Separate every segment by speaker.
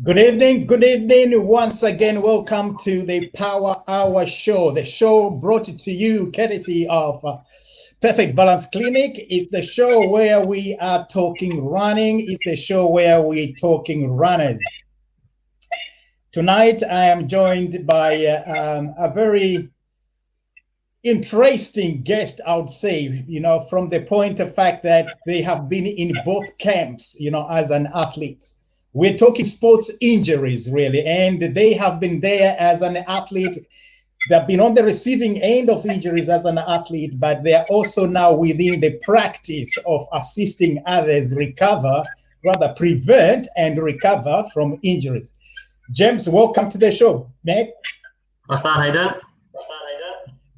Speaker 1: Good evening. Once again, welcome to the Power Hour Show. The show brought to you courtesy of Perfect Balance Clinic. It's the show where we are talking running. It's the show where we're talking runners. Tonight, I am joined by a very interesting guest, I would say, from the point of fact that they have been in both camps, as an athlete. We're talking sports injuries, really, and they have been there as an athlete. They've been on the receiving end of injuries as an athlete, but they are also now within the practice of assisting others prevent and recover from injuries. James, welcome to the show, mate.
Speaker 2: What's that, how you doing?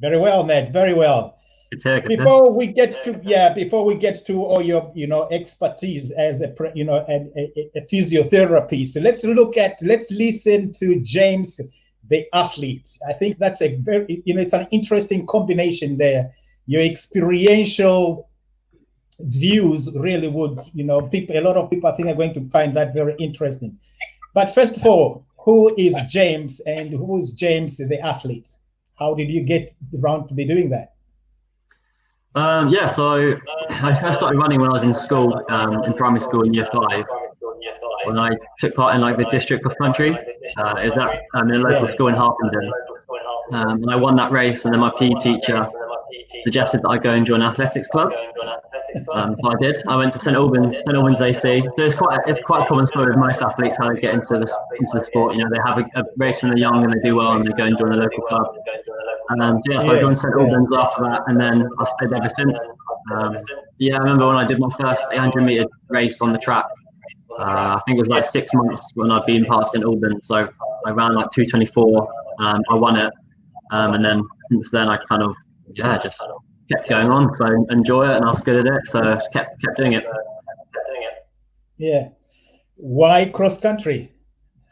Speaker 1: Very well, Matt. Very well. Before we get to all your expertise as a physiotherapist, let's listen to James, the athlete. I think that's a very it's an interesting combination there. Your experiential views really would a lot of people I think are going to find that very interesting. But first of all, who is James and who is James the athlete? How did you get around to be doing that?
Speaker 2: So I first started running when I was in school, in primary school in year 5. When I took part in the district cross country, is that in a local school in Harpenden. And I won that race, and then my PE teacher suggested that I go and join an athletics club. So I did. I went to St Albans AC. So it's quite a common story with most athletes how they get into the sport. They have a race when they're young and they do well, and they go and join a local club. So I joined St Albans after that, and then I stayed ever since. I remember when I did my first 800-meter race on the track. I think it was 6 months when I'd been past St Albans. So I ran 2:24. I won it, and then since then I kind of just kept going on because I enjoy it and I was good at it. So I just kept doing it.
Speaker 1: Yeah. Why cross country?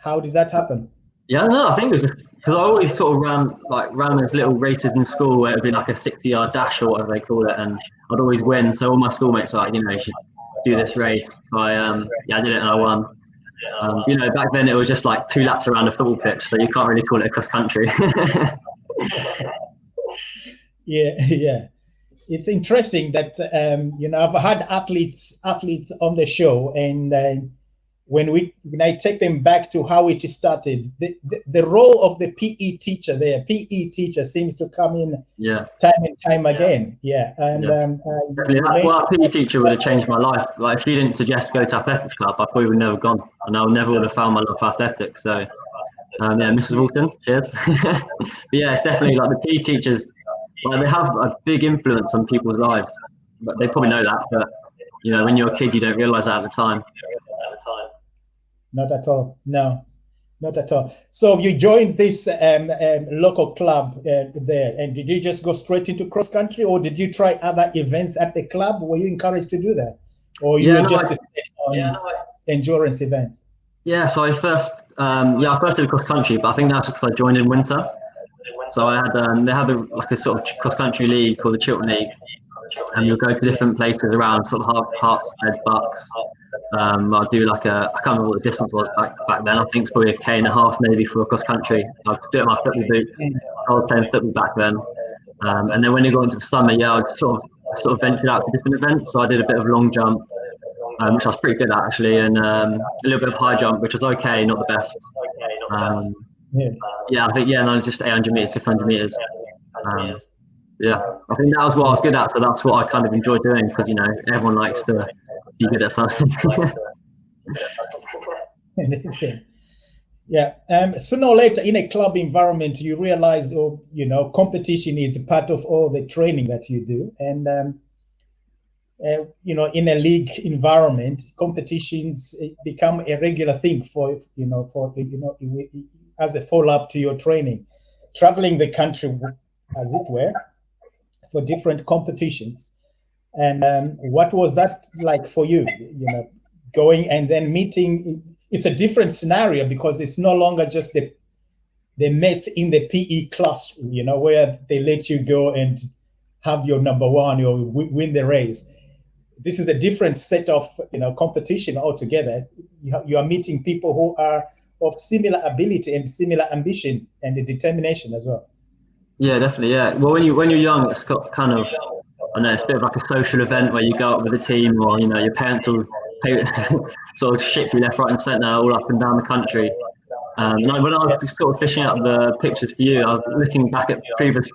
Speaker 1: How did that happen?
Speaker 2: Yeah, no, I think it was just because I always sort of ran those little races in school where it'd be like a 60-yard dash or whatever they call it, and I'd always win. So all my schoolmates were like, you should do this race. So I did it and I won. Back then it was just 2 laps around a football pitch, so you can't really call it a cross country.
Speaker 1: Yeah. It's interesting that I've had athletes on the show, and when I take them back to how it started, the role of the PE teacher seems to come in time and time again.
Speaker 2: Our PE teacher would have changed my life. If she didn't suggest go to athletics club, I probably would have never gone, and I never would have found my love for athletics. So Mrs. Walton, cheers. But it's definitely the PE teachers. They have a big influence on people's lives, but they probably know that. But when you're a kid, you don't realise that at the time.
Speaker 1: Not at all. No, not at all. So you joined this local club there, and did you just go straight into cross country, or did you try other events at the club? Were you encouraged to do that, or you were just endurance events?
Speaker 2: Yeah. So I first did cross country, but I think that's because I joined in winter. So I had they had a sort of cross country league called the Chiltern League, and you'll go to different places around sort of Hartshead, Bucks. I'll do I can't remember what the distance was back then. I think it's probably 1.5 km maybe for a cross country. I'd do it in my football boots. I was playing football back then, and then when you got into the summer, I sort of ventured out to different events. So I did a bit of long jump, which I was pretty good at actually, and a little bit of high jump, which was okay, not the best. I think and then just 800 meters, 500 meters. I think that was what I was good at, so that's what I kind of enjoy doing because everyone likes to be good at something.
Speaker 1: Sooner or later in a club environment, you realize, competition is part of all the training that you do, and in a league environment, competitions become a regular thing for as a follow-up to your training, traveling the country, as it were, for different competitions. And what was that like for you? Going and then meeting. It's a different scenario because it's no longer just the mates in the PE class, where they let you go and have your number one or win the race. this is a different set of competition altogether. You are meeting people who are of similar ability and similar ambition and determination as well.
Speaker 2: Yeah, definitely. Yeah. Well, when you're young, it's got kind of, I know, it's a bit of like a social event where you go out with a team, or your parents will sort of ship you left, right, and centre all up and down the country. And when I was sort of fishing out the pictures for you, I was looking back at previous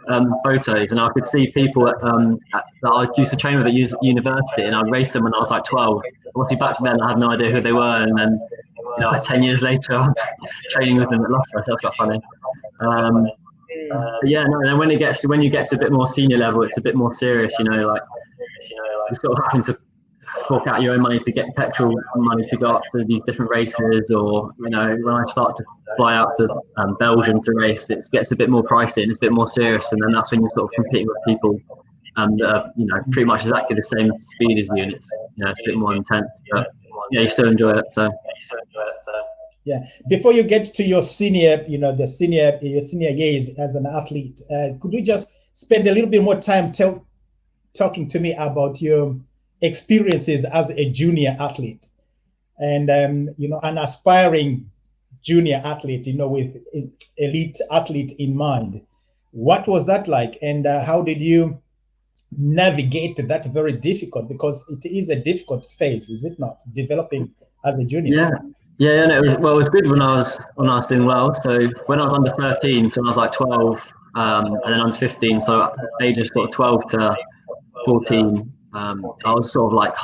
Speaker 2: photos, and I could see people that I used to train with at university, and I'd race them when I was like 12. Obviously, back then I had no idea who they were, and then like 10 years later, I'm training with them at Loughborough, so that's quite funny. But yeah, no. And then when you get to a bit more senior level, it's a bit more serious. Like you're sort of having to fork out your own money to get petrol money to go up to these different races, or when I start to fly out to Belgium to race, it gets a bit more pricey and it's a bit more serious, and then that's when you're sort of competing with people and pretty much exactly the same speed as you, and it's it's a bit more intense, but yeah, you still enjoy it. So
Speaker 1: yeah, before you get to your senior years as an athlete, could we just spend a little bit more time talking to me about your experiences as a junior athlete and an aspiring junior athlete, with elite athlete in mind? What was that like, and how did you navigate that very difficult, because it is a difficult phase, is it not, developing as a junior?
Speaker 2: Yeah, no, it was good when I was doing well. So when I was under 13, so when I was like 12, and then under 15, so ages sort of 12 to 14, I was sort of like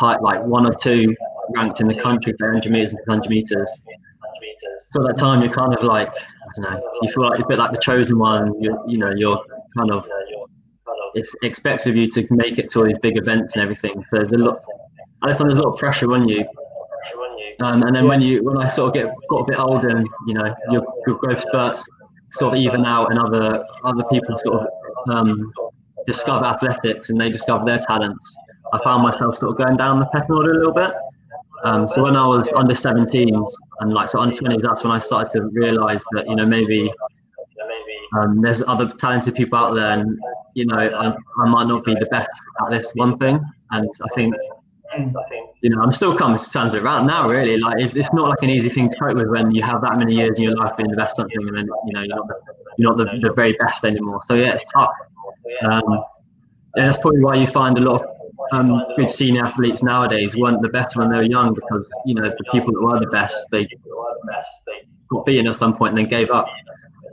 Speaker 2: one or two ranked in the country for 100 meters and 100 meters. So at that time, you're kind of like, I don't know, you feel like you're a bit like the chosen one. You're kind of, it expects of you to make it to all these big events and everything. So there's a lot of pressure on you. And then when I sort of got a bit older, and your growth spurts sort of even out, and other people sort of discover athletics and they discover their talents, I found myself sort of going down the pecking order a little bit. So when I was under 17s and like so under 20s, that's when I started to realise that maybe there's other talented people out there, and I might not be the best at this one thing. And I think I'm still coming to terms with it right now, really. Like it's not like an easy thing to cope with when you have that many years in your life being the best something, and then you're not the very best anymore. So yeah, it's tough. And that's probably why you find a lot of good senior athletes nowadays weren't the best when they were young, because the people that were the best, they got beaten at some point and then gave up.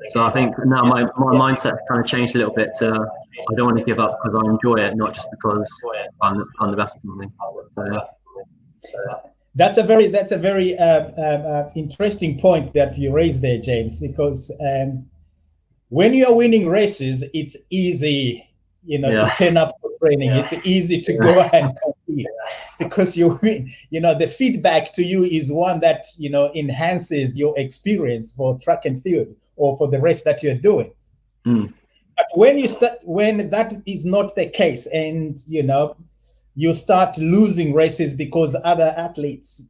Speaker 2: So I think now my mindset kind of changed a little bit to I don't want to give up because I enjoy it, not just because I'm the best at something. So, yeah.
Speaker 1: That's a very interesting point that you raised there, James, because when you're winning races, it's easy, to turn up for training. Yeah. It's easy to go and compete because you win. The feedback to you is one that enhances your experience for track and field or for the race that you're doing. But when that is not the case, and you start losing races because other athletes,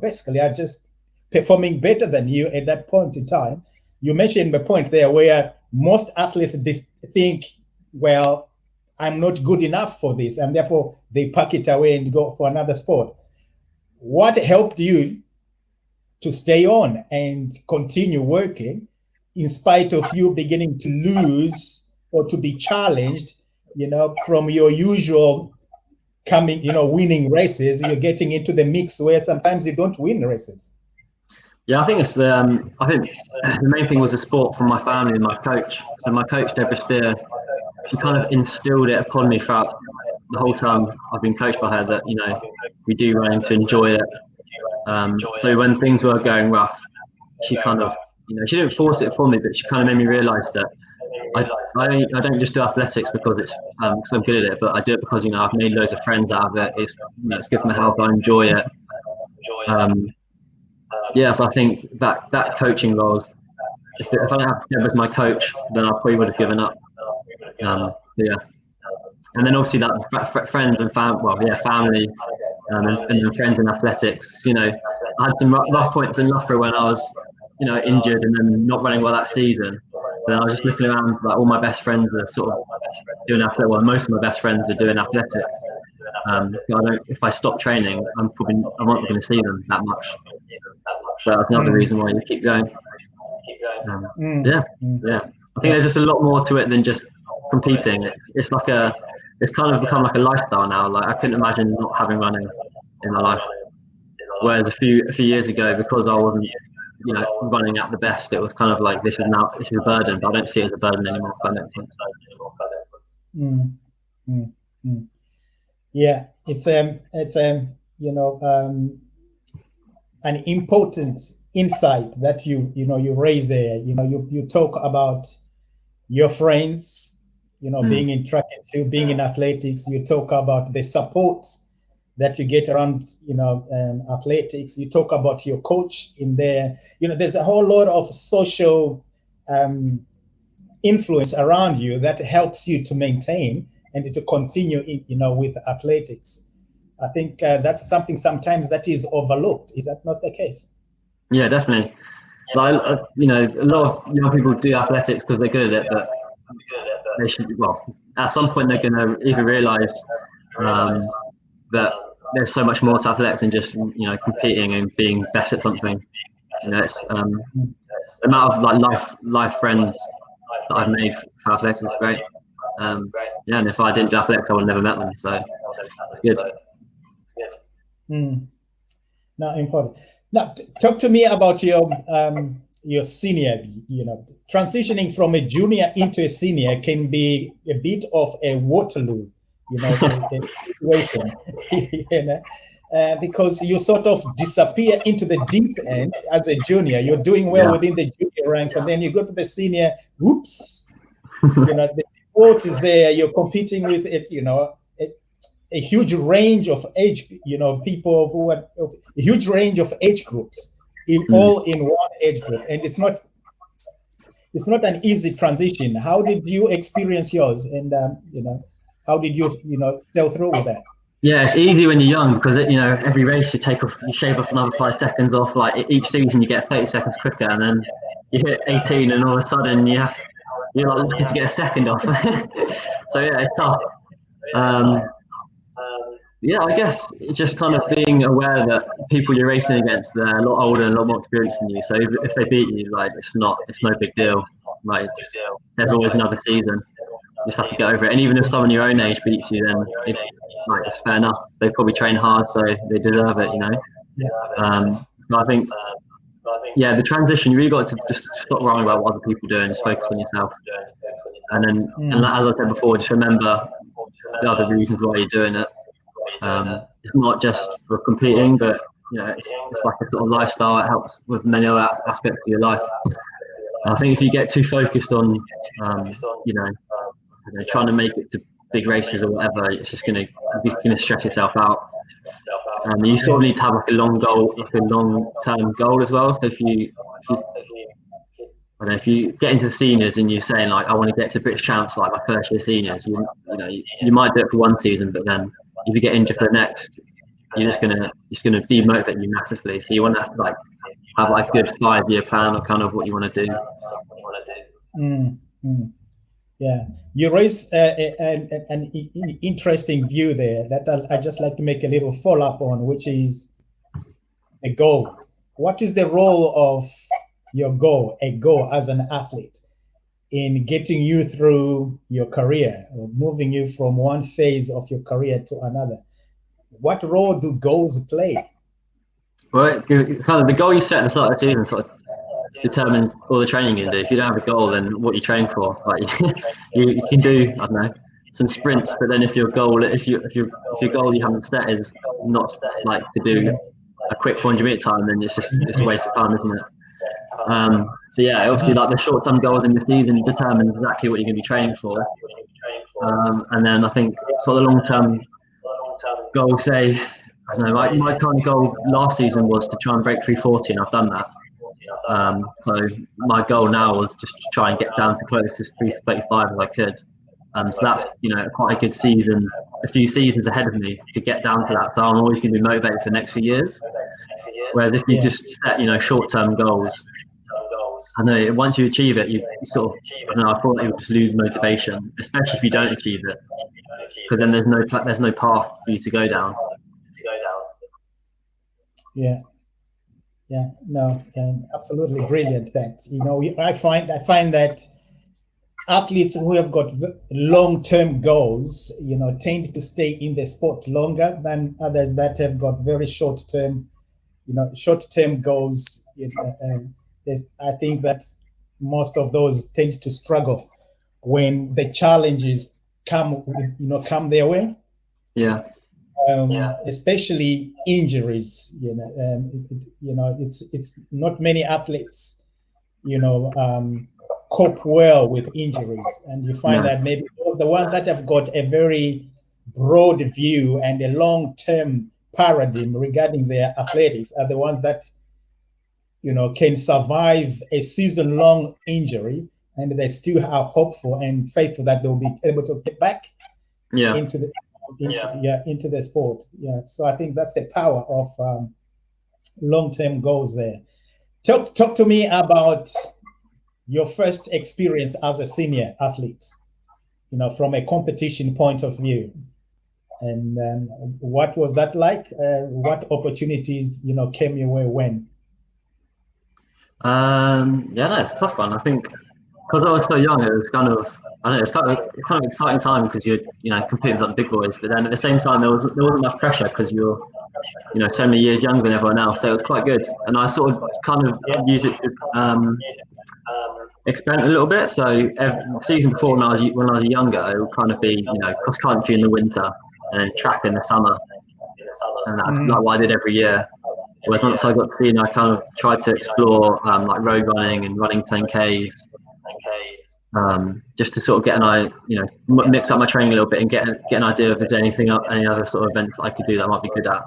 Speaker 1: basically are just performing better than you at that point in time. You mentioned the point there where most athletes think, well, I'm not good enough for this, and therefore they pack it away and go for another sport. What helped you to stay on and continue working in spite of you beginning to lose or to be challenged, from your usual winning races? You're getting into the mix where sometimes you don't win races.
Speaker 2: Yeah, I think it's I think the main thing was the support from my family and my coach. So my coach, Deborah Steer, she kind of instilled it upon me throughout the whole time I've been coached by her that, we do run to enjoy it. So when things were going rough, she kind of, she didn't force it upon me, but she kind of made me realise that I don't just do athletics because it's because I'm good at it, but I do it because I've made loads of friends out of it. It's it's good for my health. I enjoy it. So I think that coaching role, if I didn't have Deb as my coach, then I probably would have given up. And then obviously that friends and family, and then friends in athletics. I had some rough points in Loughborough when I was injured and then not running well that season. Then I was just looking around, like all my best friends are sort of doing athletics. Well, most of my best friends are doing athletics, So if I stop training, I'm not going to see them that much. So that's another reason why you keep going. Yeah. I think there's just a lot more to it than just competing. It's kind of become like a lifestyle now. Like I couldn't imagine not having running in my life. Whereas a few years ago, because I wasn't, running at the best, it was kind of like this is a burden. But I don't see it as a burden anymore. If that makes sense.
Speaker 1: Yeah, it's an important insight that you raise there. You talk about your friends, being in track and field, being in athletics. You talk about the support that you get around, athletics. You talk about your coach in there. There's a whole lot of social influence around you that helps you to maintain and to continue, with athletics. I think that's something sometimes that is overlooked. Is that not the case?
Speaker 2: Yeah, definitely. Like, a lot of young people do athletics because they're good at it, but they should. Well, at some point they're going to either realise that there's so much more to athletics than just competing and being best at something. It's the amount of like life friends that I've made for athletics is great. And if I didn't do athletics, I would have never met them. So it's good.
Speaker 1: Not important. Now, talk to me about your senior. Transitioning from a junior into a senior can be a bit of a Waterloo, situation, because you sort of disappear into the deep end as a junior. You're doing well within the junior ranks, and then you go to the senior. Whoops, the sport is there. You're competing with it. A huge range of age, people who are a huge range of age groups all in one age group, and it's not an easy transition. How did you experience yours, and how did you sail through with that?
Speaker 2: Yeah, it's easy when you're young because every race you shave off another 5 seconds off. Like each season you get 30 seconds quicker, and then you hit 18, and all of a sudden you're like looking to get a second off. So yeah, it's tough. I guess it's just kind of being aware that people you're racing against, they're a lot older and a lot more experienced than you. So if they beat you, like it's no big deal. Like there's always another season. You just have to get over it. And even if someone your own age beats you, then it's fair enough. They probably train hard, so they deserve it. So I think, the transition, you really got to just stop worrying about what other people do and just focus on yourself. And then, and as I said before, just remember the other reasons why you're doing it. It's not just for competing, but it's like a sort of lifestyle. It helps with many other aspects of your life. And I think if you get too focused on, trying to make it to big races or whatever, it's just going to stress yourself out. You sort of need to have like a long-term goal as well. So if you get into the seniors and you're saying like, I want to get to British champs like my first year seniors, you might do it for one season, but then if you get injured for the next, it's gonna demotivate you massively. So you want to have like a good 5-year plan of kind of what you want to do.
Speaker 1: Yeah, you raise an interesting view there that I just like to make a little follow-up on, which is a goal. What is the role of your goal, a goal as an athlete, in getting you through your career or moving you from one phase of your career to another? What role do goals play?
Speaker 2: Well, kind of the goal you set at the start of the season sort of determines all the training you can do. If you don't have a goal, then what you're training for? Like you can do, I don't know, some sprints, but then if your goal you haven't set is not like to do a quick 400-meter time, then it's a waste of time, isn't it? So yeah, obviously like the short-term goals in the season determines exactly what you're going to be training for. And then I think sort of the long-term goal, say, I don't know, my kind of goal last season was to try and break 340, and I've done that. So my goal now was just to try and get down to closest 335 as I could. So that's quite a good season, a few seasons ahead of me to get down to that. So I'm always going to be motivated for the next few years. Whereas if you just set short-term goals, I know once you achieve it, you sort of, I thought you would just lose motivation, especially if you don't achieve it. because then there's no path for you to go down.
Speaker 1: Yeah. Yeah, no, absolutely brilliant. That, you know, I find that athletes who have got long-term goals, you know, tend to stay in the sport longer than others that have got very short-term, short-term goals. I think that most of those tend to struggle when the challenges come their way.
Speaker 2: Yeah.
Speaker 1: Especially injuries, it's not many athletes, cope well with injuries, and you find that maybe the ones that have got a very broad view and a long-term paradigm regarding their athletics are the ones that, can survive a season-long injury, and they still are hopeful and faithful that they'll be able to get back into the sport. So I think that's the power of long-term goals there. Talk to me about your first experience as a senior athlete, from a competition point of view, and what was that like? What opportunities came your way when?
Speaker 2: It's a tough one. I think because I was so young, it was kind of, I don't know, it's kind of exciting time because you're competing with the big boys, but then at the same time there wasn't much pressure because you're so many years younger than everyone else, so it was quite good. And I sort of kind of use it to experiment a little bit. So season before, when I was younger, it would kind of be cross country in the winter and then track in the summer, and that's like what I did every year. Whereas once I got to I kind of tried to explore like road running and running 10Ks. Just to sort of get mix up my training a little bit and get an idea if there's any other sort of events I could do that I might be good at.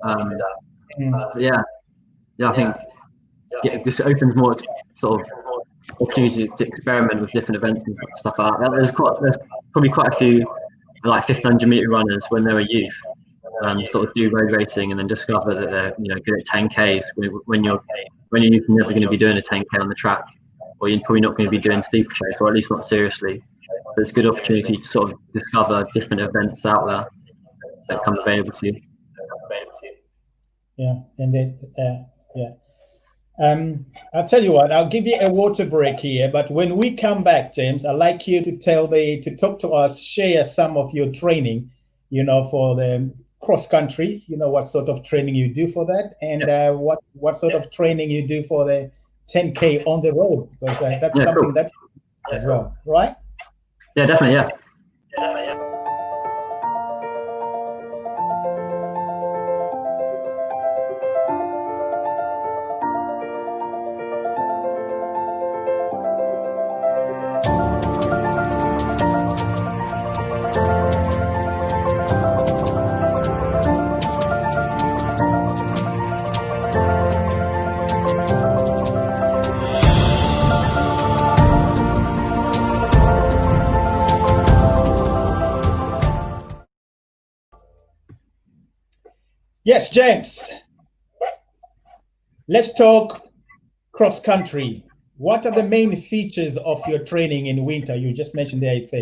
Speaker 2: I think it just opens more sort of opportunities to experiment with different events and stuff like that. There's probably quite a few like 1500-meter runners when they were youth, sort of do road racing and then discover that they're good at 10Ks when you're never going to be doing a 10K on the track. Or you're probably not going to be doing steeplechase, or at least not seriously. So it's a good opportunity to sort of discover different events out there that come available to you.
Speaker 1: Yeah, and I'll tell you what, I'll give you a water break here, but when we come back, James, I'd like you to talk to us, share some of your training, for the cross country, what sort of training you do for that, and what sort of training you do for the 10K on the road, because that's something cool. That as well, right?
Speaker 2: Yeah, definitely. Yeah.
Speaker 1: Yes, James. Let's talk cross country. What are the main features of your training in winter? You just mentioned there it's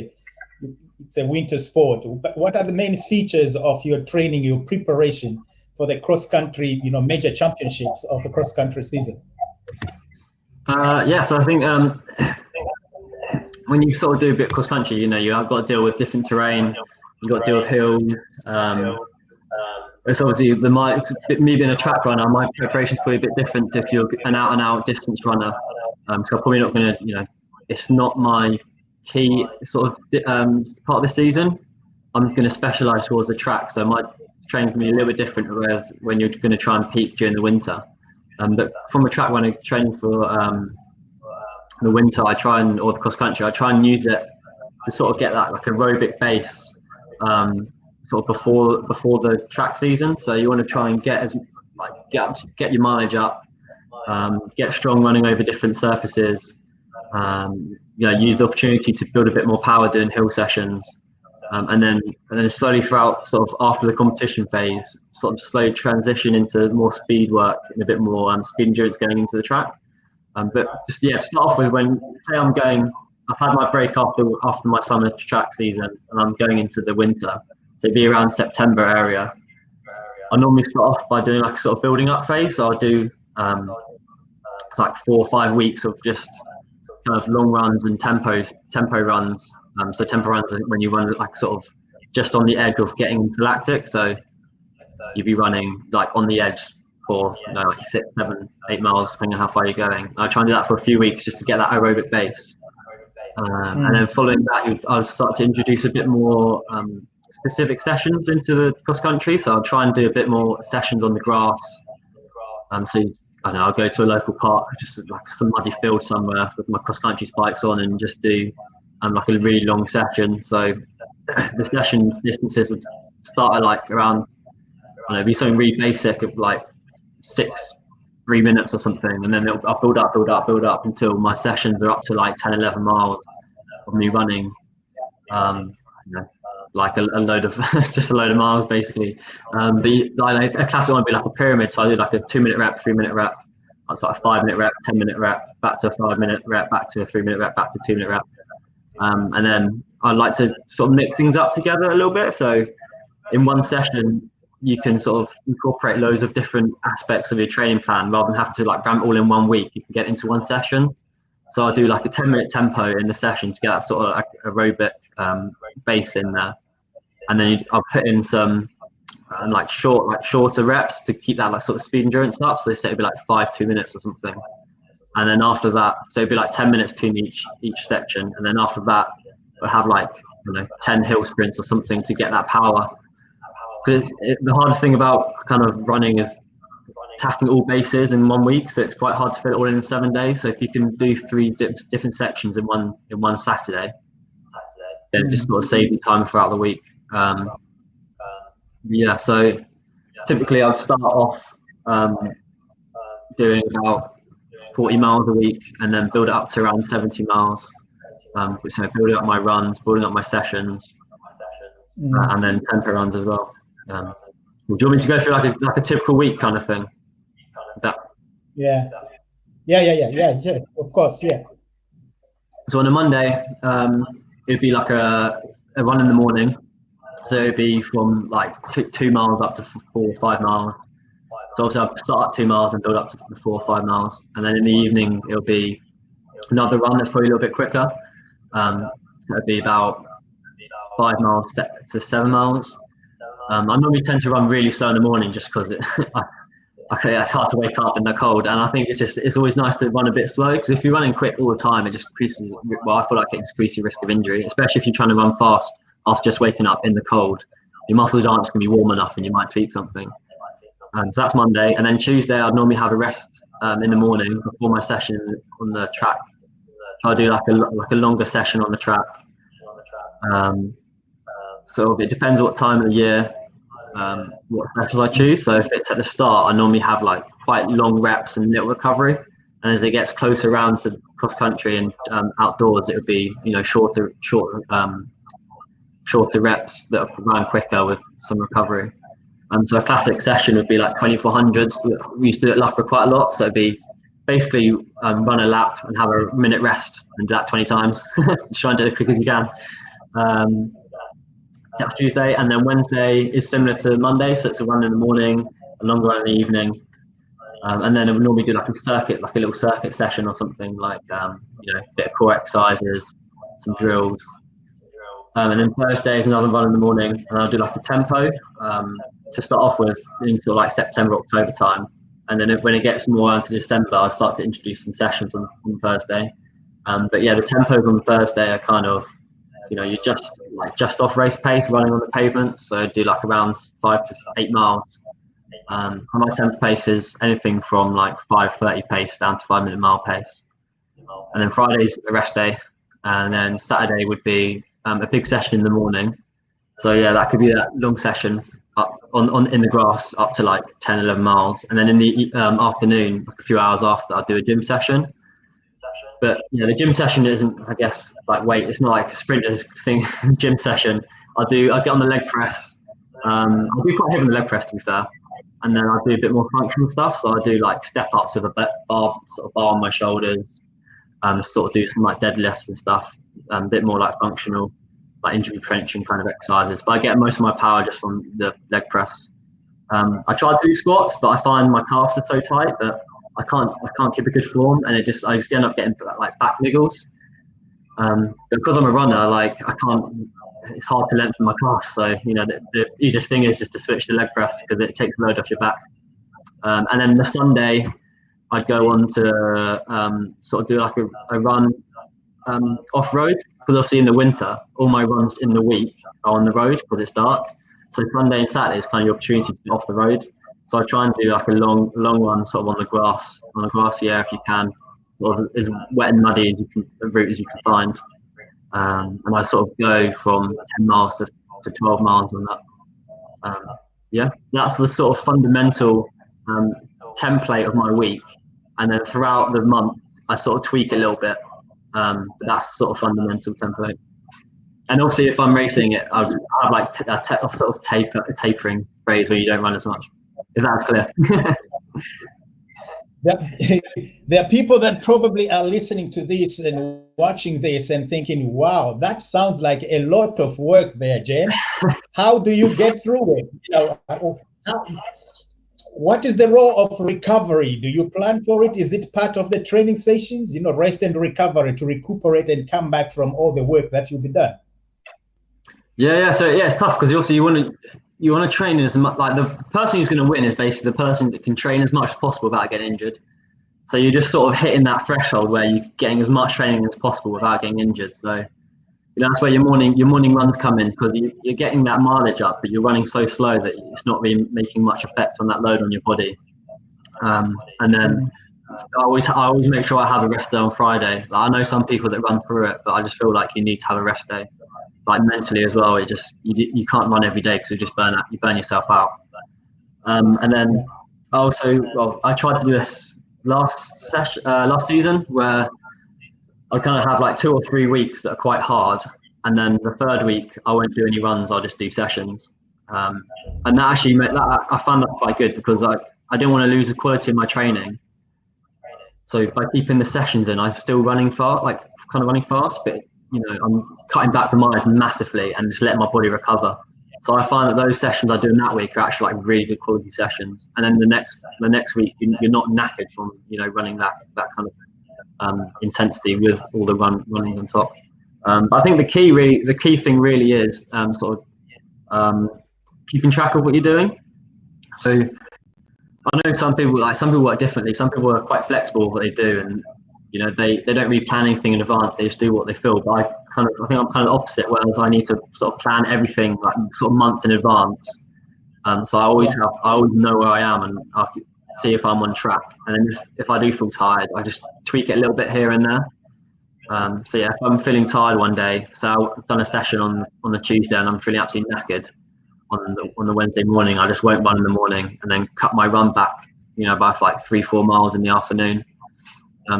Speaker 1: a winter sport. But what are the main features of your training, your preparation for the cross country, major championships of the cross country season?
Speaker 2: So I think when you sort of do a bit of cross country, you've got to deal with different terrain. You've got to deal with hills. It's obviously me being a track runner, my preparation's probably a bit different if you're an out distance runner. So I'm probably not going to, it's not my key sort of part of the season. I'm going to specialise towards the track, so my training's going to be a little bit different. Whereas when you're going to try and peak during the winter, but from a track runner training for the winter, or the cross country, I try and use it to sort of get that like aerobic base. Sort of before the track season, so you want to try and get your mileage up, get strong running over different surfaces, use the opportunity to build a bit more power doing hill sessions, and then slowly throughout sort of after the competition phase, sort of slowly transition into more speed work and a bit more speed endurance going into the track. But just start off with when say I'm going I've had my break after my summer track season, and I'm going into the winter. So it'd be around September area. I normally start off by doing like a sort of building up phase. So I'll do it's like 4 or 5 weeks of just kind of long runs and tempo runs. So tempo runs are when you run like sort of just on the edge of getting into lactic. So you'd be running like on the edge for like 6, 7, 8 miles, depending on how far you're going. I try and do that for a few weeks just to get that aerobic base. And then following that, I'll start to introduce a bit more specific sessions into the cross country. So I'll try and do a bit more sessions on the grass. So I don't know, I'll go to a local park, just like some muddy field somewhere with my cross country spikes on, and just do like a really long session. So the session distances would start at like around, I don't know, be something really basic of like 3 minutes or something, and then I'll build up until my sessions are up to like 10, 11 miles of me running, like a load of just a load of miles basically. But like a classic one would be like a pyramid. So I do like a 2-minute rep, 3-minute rep, that's like a 5-minute rep, 10-minute rep, back to a 5-minute rep, back to a 3-minute rep, back to a 2-minute rep. And then I like to sort of mix things up together a little bit. So in one session, you can sort of incorporate loads of different aspects of your training plan rather than have to like ram all in 1 week. You can get into one session. So I do like a 10-minute tempo in the session to get that sort of like aerobic base in there, and then I'll put in some like shorter reps to keep that like sort of speed endurance up. So they say it'd be like 5 2-minutes or something, and then after that, so it'd be like 10 minutes between each section, and then after that, I'll have like 10 hill sprints or something to get that power. Because the hardest thing about kind of running is tackling all bases in 1 week, so it's quite hard to fit it all in 7 days. So if you can do 3 different sections in one Saturday, then it just sort of saves you time throughout the week. So typically I'd start off doing about 40 miles a week, and then build it up to around 70 miles. So building up my runs, building up my sessions, and then tempo runs as well. Do you want me to go through like a typical week kind of thing?
Speaker 1: Yeah, of course, yeah.
Speaker 2: So on a Monday, it'd be like a run in the morning. So it'd be from like 2 miles up to 4 or 5 miles. So obviously I'll start at 2 miles and build up to 4 or 5 miles. And then in the evening, it'll be another run that's probably a little bit quicker. So it'd be about 5 miles to 7 miles. I normally tend to run really slow in the morning just because it's hard to wake up in the cold, and I think it's always nice to run a bit slow, because if you're running quick all the time, it just increases. Well, I feel like it increases your risk of injury, especially if you're trying to run fast after just waking up in the cold. Your muscles aren't just going to be warm enough, and you might tweak something. So that's Monday, and then Tuesday I'd normally have a rest in the morning before my session on the track. So I'll do like a longer session on the track. So it depends what time of the year, what sessions I choose. So if it's at the start, I normally have like quite long reps and little recovery. And as it gets closer around to cross country and outdoors, it would be shorter reps that run quicker with some recovery. So a classic session would be like 2400s. We used to do it at Loughborough quite a lot. So it'd be basically run a lap and have a minute rest and do that 20 times. Just try and do it as quick as you can. That's Tuesday, and then Wednesday is similar to Monday, so it's a run in the morning, a longer run in the evening, and then we normally do like a little circuit session or something, like a bit of core exercises, some drills, and then Thursday is another run in the morning, and I'll do like a tempo to start off with in sort of like September, October time, and then when it gets more into December, I'll start to introduce some sessions on Thursday. But yeah, the tempos on Thursday are kind of, you're just off race pace, running on the pavement. So I do like around 5 to 8 miles. And my tempo pace is anything from like 5:30 pace down to 5-minute mile pace. And then Friday's a rest day, and then Saturday would be a big session in the morning. So yeah, that could be that long session up in the grass up to like 10, 11 miles. And then in the afternoon, like a few hours after, I'll do a gym session. But the gym session isn't, I guess, like weight. It's not like a sprinter's thing. Gym session. I get on the leg press. I'll do quite heavy on the leg press, to be fair. And then I'll do a bit more functional stuff. So I do like step ups with a bar on my shoulders. sort of do some like deadlifts and stuff, a bit more like functional, like injury prevention kind of exercises. But I get most of my power just from the leg press. I try to do squats, but I find my calves are so tight that I can't keep a good form, and I just end up getting like back niggles. Because I'm a runner, like I can't. It's hard to lengthen my calves, so the easiest thing is just to switch to leg press because it takes the load off your back. And then the Sunday, I'd go on to sort of do like a run off road, because obviously in the winter, all my runs in the week are on the road because it's dark. So Sunday and Saturday is kind of your opportunity to get off the road. So I try and do like a long run sort of on a grassy area if you can, sort of as wet and muddy as a route as you can find. And I sort of go from 10 miles to 12 miles on that. Yeah, that's the sort of fundamental template of my week. And then throughout the month, I sort of tweak a little bit. But that's sort of fundamental template. And also, if I'm racing it, I have like a sort of tapering phase where you don't run as much. If that's clear.
Speaker 1: There are people that probably are listening to this and watching this and thinking, wow, that sounds like a lot of work there, James. How do you get through it? What is the role of recovery? Do you plan for it? Is it part of the training sessions? Rest and recovery to recuperate and come back from all the work that you've done.
Speaker 2: Yeah. So it's tough because also you want to train as much. Like the person who's going to win is basically the person that can train as much as possible without getting injured. So you're just sort of hitting that threshold where you're getting as much training as possible without getting injured. So that's where your morning runs come in, because you're getting that mileage up, but you're running so slow that it's not really making much effect on that load on your body. And then I always make sure I have a rest day on Friday. Like, I know some people that run through it, but I just feel like you need to have a rest day. Like mentally as well, you can't run every day because you just burn yourself out. And then I tried to do this last season where I kind of have like 2 or 3 weeks that are quite hard, and then the third week I won't do any runs. I'll just do sessions, and that actually I found that quite good because I didn't want to lose the quality of my training. So by keeping the sessions in, I'm still running fast, but I'm cutting back the miles massively and just letting my body recover. So I find that those sessions I do in that week are actually like really good quality sessions. And then the next week you're not knackered from running that kind of intensity with all the running on top. But I think the key thing really is sort of keeping track of what you're doing. So I know some people work differently. Some people are quite flexible with what they do, and they don't really plan anything in advance. They just do what they feel. But I think I'm kind of opposite, whereas I need to sort of plan everything like sort of months in advance. So I always know where I am, and I see if I'm on track. And then if I do feel tired, I just tweak it a little bit here and there. So yeah, if I'm feeling tired one day, so I've done a session on the Tuesday and I'm feeling absolutely knackered on the Wednesday morning, I just won't run in the morning and then cut my run back, by like 3-4 miles in the afternoon.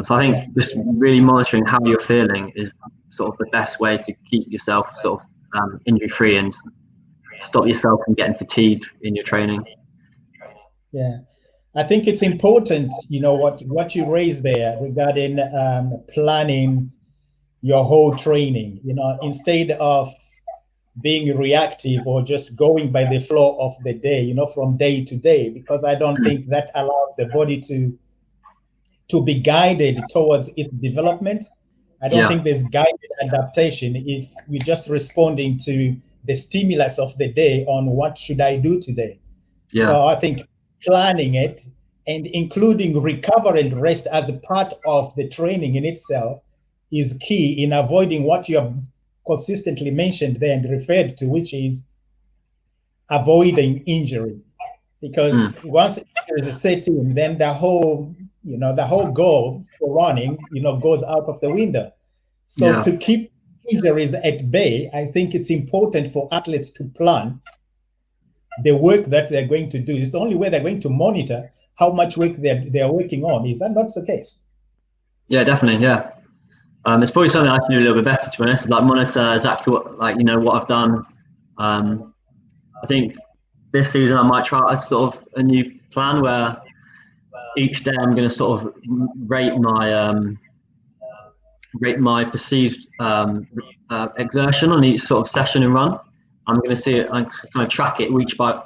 Speaker 2: So I think just really monitoring how you're feeling is sort of the best way to keep yourself sort of injury free and stop yourself from getting fatigued in your training.
Speaker 1: Yeah, I think it's important, what you raised there regarding planning your whole training, instead of being reactive or just going by the flow of the day, from day to day, because I don't think that allows the body to be guided towards its development. I don't think there's guided adaptation if we're just responding to the stimulus of the day on what should I do today. Yeah. So I think planning it and including recovery and rest as a part of the training in itself is key in avoiding what you have consistently mentioned there and referred to, which is avoiding injury. Because once injury is set in, then the whole goal for running, goes out of the window. So to keep injuries at bay, I think it's important for athletes to plan the work that they're going to do. It's the only way they're going to monitor how much work they're working on. Is that not the case?
Speaker 2: Yeah, definitely. Yeah. It's probably something I can do a little bit better, to be honest, like monitor exactly what I've done. I think this season I might try a new plan where each day I'm going to sort of rate my rate my perceived exertion on each sort of session and run. I'm going to see it. I'm kind of track it week by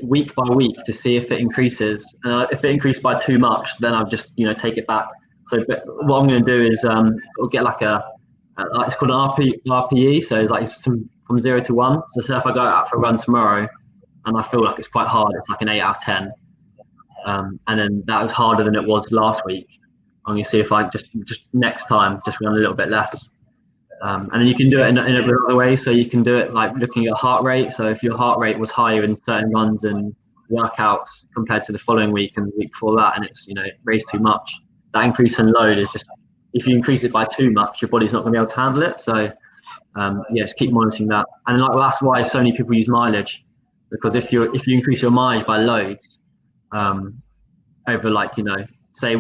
Speaker 2: week to see if it increases. If it increased by too much, then I'll just take it back. So what I'm going to do is get like it's called an RPE. So it's like from 0 to 1. So say if I go out for a run tomorrow and I feel like it's quite hard, it's like an 8 out of 10. And then that was harder than it was last week. I'm going to see if I just next time just run a little bit less. And then you can do it in another way. So you can do it like looking at heart rate. So if your heart rate was higher in certain runs and workouts compared to the following week and the week before that, and it's it raised too much, that increase in load is just, if you increase it by too much, your body's not going to be able to handle it. So just keep monitoring that. And that's why so many people use mileage, because if you increase your mileage by loads over say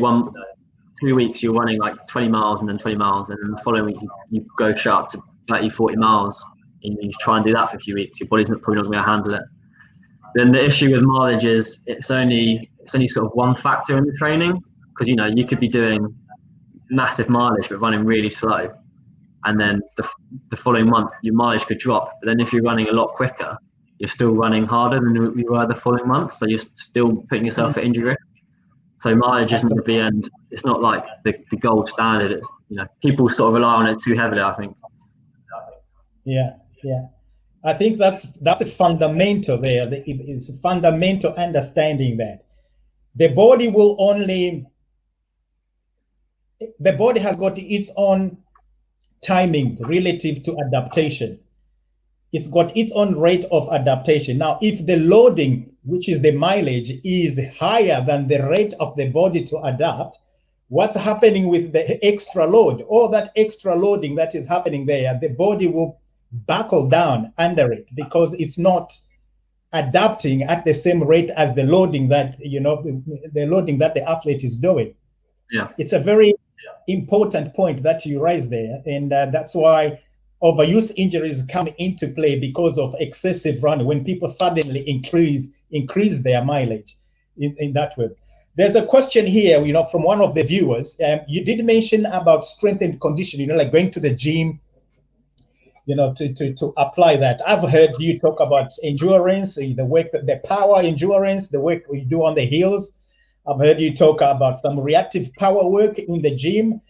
Speaker 2: 2 weeks you're running like 20 miles and then 20 miles, and then the following week you go up to 30, 40 miles, and you try and do that for a few weeks, your body's probably not going to handle it. Then the issue with mileage is it's only sort of one factor in the training, because you could be doing massive mileage but running really slow, and then the following month your mileage could drop. But then if you're running a lot quicker, you're still running harder than you were the following month, so you're still putting yourself at injury risk. So mileage isn't at the end. It's not like the gold standard. It's people sort of rely on it too heavily, I think.
Speaker 1: Yeah. I think that's a fundamental there. It's a fundamental understanding that the body has got its own timing relative to adaptation. It's got its own rate of adaptation. Now, if the loading, which is the mileage, is higher than the rate of the body to adapt, what's happening with the extra load, all that extra loading that is happening there, the body will buckle down under it because it's not adapting at the same rate as the loading that the athlete is doing.
Speaker 2: Yeah,
Speaker 1: it's a very important point that you raise there, and that's why overuse injuries come into play, because of excessive running, when people suddenly increase their mileage in that way. There's a question here, from one of the viewers. You did mention about strength and conditioning, like going to the gym, to apply that. I've heard you talk about endurance, the power endurance, the work we do on the hills. I've heard you talk about some reactive power work in the gym.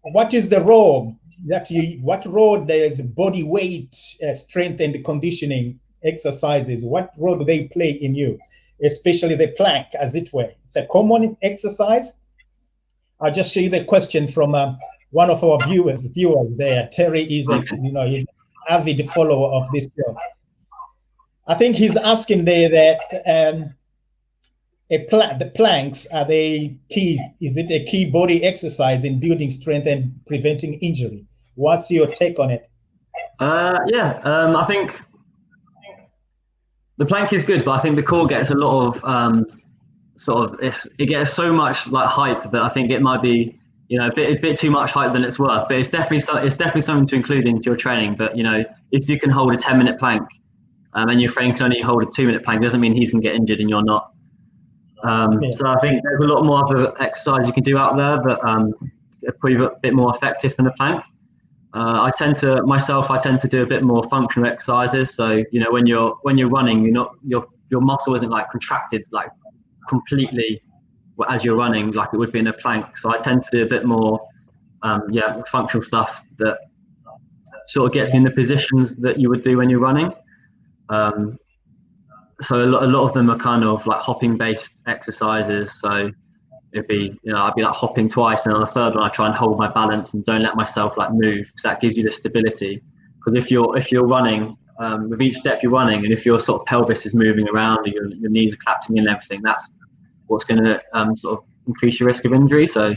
Speaker 1: What is the role what role does body weight, strength and conditioning exercises, what role do they play in you, especially the plank, as it were? It's a common exercise. I'll just show you the question from one of our viewers there. Terry is he's an avid follower of this show. I think he's asking there that the planks, are they key? Is it a key body exercise in building strength and preventing injury? What's your take on it?
Speaker 2: I think the plank is good, but I think the core gets a lot of it gets so much like hype that I think it might be a bit too much hype than it's worth. But it's definitely something to include into your training. But if you can hold a 10-minute plank, and your friend can only hold a 2-minute plank, doesn't mean he's going to get injured and you're not. So I think there's a lot more other exercises you can do out there that are probably a bit more effective than the plank. I tend to do a bit more functional exercises. So when you're running, your muscle isn't like contracted like completely as you're running like it would be in a plank. So I tend to do a bit more functional stuff that sort of gets me in the positions that you would do when you're running. So a lot of them are kind of like hopping based exercises. So it'd be, I'd be like hopping twice, and on the third one I try and hold my balance and don't let myself like move, because that gives you the stability. Because if you're running, with each step you're running, and if your sort of pelvis is moving around, and your knees are collapsing and everything, that's what's going to sort of increase your risk of injury. So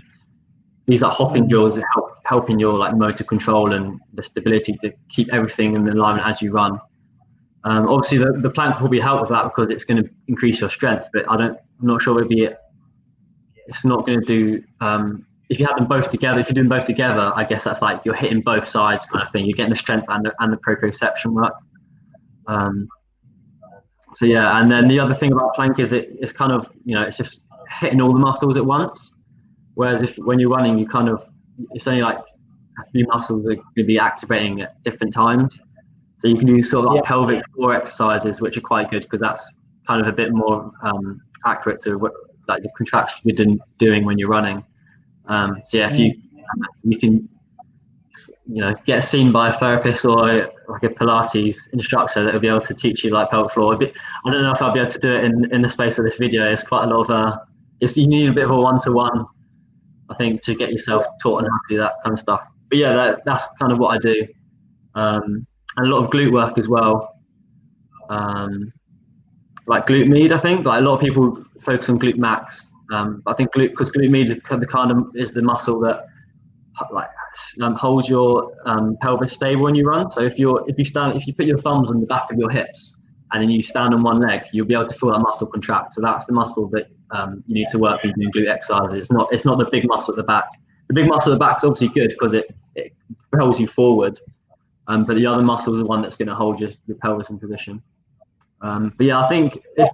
Speaker 2: these like hopping drills are helping your like motor control and the stability to keep everything in alignment as you run. Obviously the plank will probably help with that because it's going to increase your strength, but I'm not sure it's not going to do, if you have them both together, if you're doing both together, I guess that's like you're hitting both sides kind of thing. You're getting the strength and the proprioception work. So yeah, and then the other thing about plank is it's kind of, it's just hitting all the muscles at once. Whereas when you're running, you kind of it's only like a few muscles that are going to be activating at different times. So you can do sort of like pelvic floor exercises, which are quite good because that's kind of a bit more accurate to what like the contractions you're doing when you're running. So yeah, if you can, you know, get seen by a therapist or like a Pilates instructor that will be able to teach you like pelvic floor. I don't know if I'll be able to do it in the space of this video. It's quite a lot of you need a bit of a one-to-one, I think, to get yourself taught on how to do that kind of stuff. But yeah, that's kind of what I do. And a lot of glute work as well. Like glute med, I think. Like a lot of people focus on glute max. I think because glute med is the muscle that like holds your pelvis stable when you run. So if you put your thumbs on the back of your hips and then you stand on one leg, you'll be able to feel that muscle contract. So that's the muscle that you need to work with doing glute exercises. It's not the big muscle at the back. The big muscle at the back is obviously good because it propels you forward. But the other muscle is the one that's going to hold your pelvis in position. But yeah, I think if